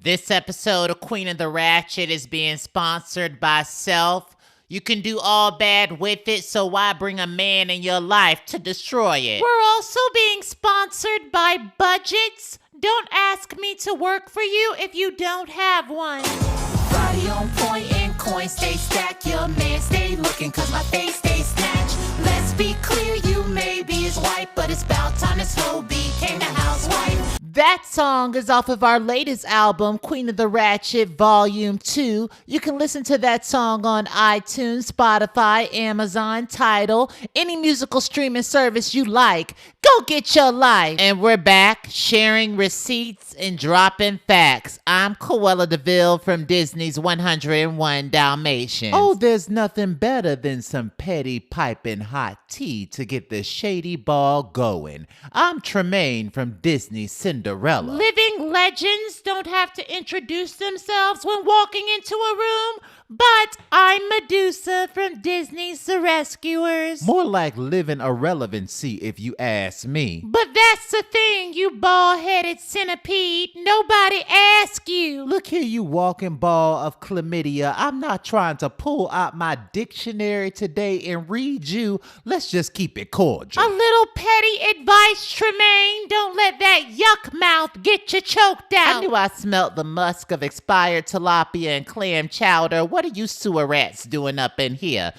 This episode of Queen of the Ratchet is being sponsored by Self. You can do all bad with it, so why bring a man in your life to destroy it? We're also being sponsored by Budgets. Don't ask me to work for you if you don't have one. Body on point and coins stay stacked. Your man stay looking cause my face stay snatched. Let's be clear, you may be his wife, but it's about time this whole became the housewife. That song is off of our latest album, Queen of the Ratchet Volume 2. You can listen to that song on iTunes, Spotify, Amazon, Tidal, any musical streaming service you like. Go get your life. And we're back sharing receipts and dropping facts. I'm Cruella DeVille from Disney's 101 Dalmatians. Oh, there's nothing better than some petty piping hot tea to get the shady ball going. I'm Tremaine from Disney's Cinderella. Living legends don't have to introduce themselves when walking into a room, but I'm Medusa from Disney's The Rescuers. More like living irrelevancy if you ask me. But that's the thing, you bald-headed centipede. Nobody asked you. Look here, you walking ball of chlamydia. I'm not trying to pull out my dictionary today and read you. Let's just keep it cordial. A little petty advice, Tremaine. Don't let that yuck mouth get you choked out. I knew I smelt the musk of expired tilapia and clam chowder. What are you sewer rats doing up in here?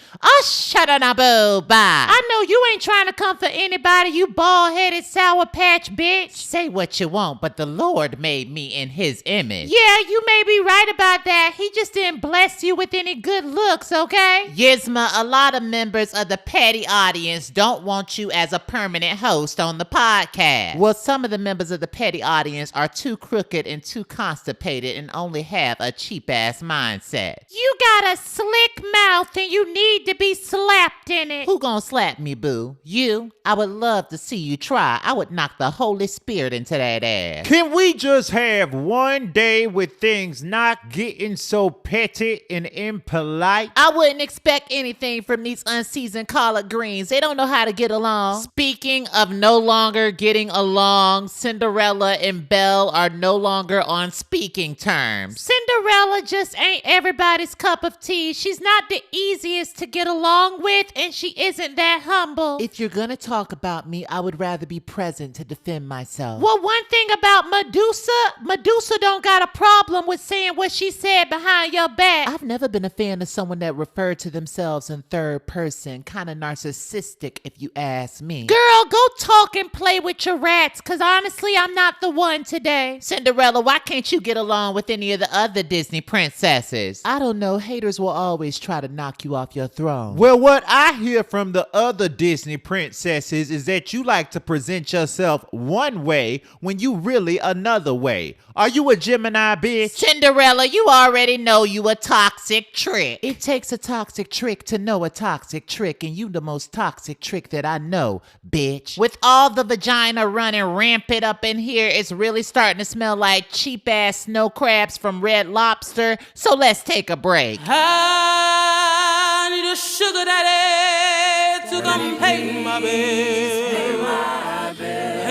Shut up, bye. I know you ain't trying to comfort anybody, you bald-headed sour patch bitch. Say what you want, but the Lord made me in his image. Yeah, you may be right about that. He just didn't bless you with any good looks, okay? Yzma, a lot of members of the petty audience don't want you as a permanent host on the podcast. Well, some of the members of the petty audience are too crooked and too constipated and only have a cheap-ass mindset. You got a slick mouth and you need to be slapped in it. Who gonna slap me, boo? You? I would love to see you try. I would knock the Holy Spirit into that ass. Can we just have one day with things not getting so petty and impolite? I wouldn't expect anything from these unseasoned collard greens. They don't know how to get along. Speaking of no longer getting along, Cinderella and Belle are no longer on speaking terms. Cinderella just ain't everybody's cup of tea. She's not the easiest to get along with, and she isn't that humble. If you're gonna talk about me, I would rather be present to defend myself. Well, one thing about Medusa don't got a problem with saying what she said behind your back. I've never been a fan of someone that referred to themselves in third person. Kind of narcissistic, if you ask me. Girl, go talk and play with your rats, because honestly, I'm not the one today. Cinderella, why can't you get along with any of the other Disney princesses? I don't know. Haters will always try to knock you off your throne. Well, what I hear from the other Disney princesses is that you like to present yourself one way when you really another way. Are you a Gemini, bitch? Cinderella, you already know you a toxic trick. It takes a toxic trick to know a toxic trick, and you the most toxic trick that I know, bitch. With all the vagina running rampant up in here, it's really starting to smell like cheap-ass snow crabs from Red Lobster, so let's take a break. I need a sugar daddy to come pay my bills.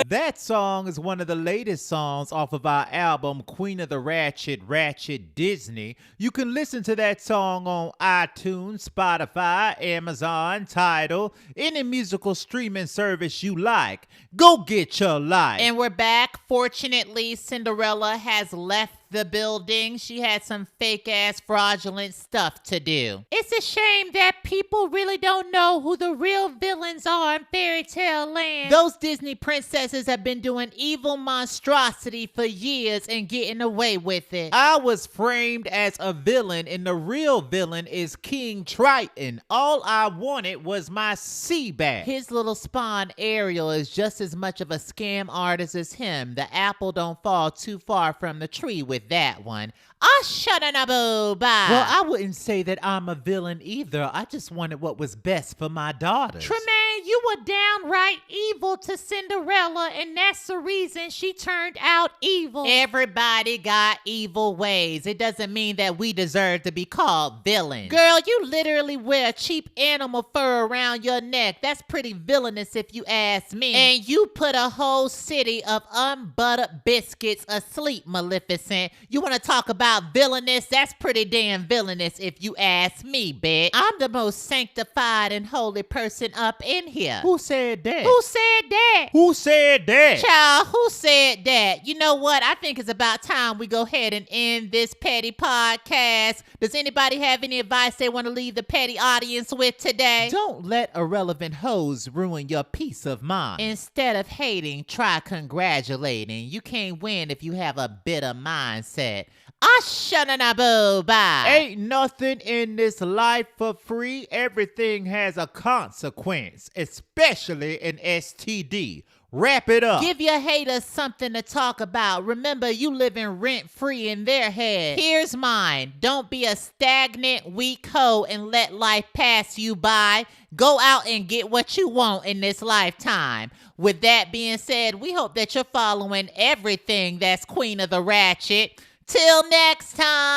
That song is one of the latest songs off of our album, Queen of the Ratchet, Ratchet Disney. You can listen to that song on iTunes, Spotify, Amazon, Tidal, any musical streaming service you like. Go get your life. And we're back. Fortunately, Cinderella has left the building. She had some fake-ass fraudulent stuff to do. It's a shame that people really don't know who the real villains are in fairy tale land. Those Disney princesses have been doing evil monstrosity for years and getting away with it. I was framed as a villain, and the real villain is King Triton. All I wanted was my sea back. His little spawn Ariel is just as much of a scam artist as him. The apple don't fall too far from the tree with that one. Shut up, bye. Well, I wouldn't say that I'm a villain either. I just wanted what was best for my daughters. Tremaine, you were downright evil to Cinderella, and that's the reason she turned out evil. Everybody got evil ways. It doesn't mean that we deserve to be called villains. Girl, you literally wear cheap animal fur around your neck. That's pretty villainous if you ask me. And you put a whole city of unbuttered biscuits asleep, Maleficent. You want to talk about villainous? That's pretty damn villainous if you ask me, bitch. I'm the most sanctified and holy person up in here. Who said that? Who said that? Who said that? Child, who said that? You know what? I think it's about time we go ahead and end this petty podcast. Does anybody have any advice they want to leave the petty audience with today? Don't let irrelevant hoes ruin your peace of mind. Instead of hating, try congratulating. You can't win if you have a bitter mindset. Bye. Ain't nothing in this life for free. Everything has a consequence, especially an STD. Wrap it up. Give your haters something to talk about. Remember, you living rent-free in their head. Here's mine. Don't be a stagnant, weak hoe and let life pass you by. Go out and get what you want in this lifetime. With that being said, we hope that you're following everything that's Queen of the Ratchet. Till next time.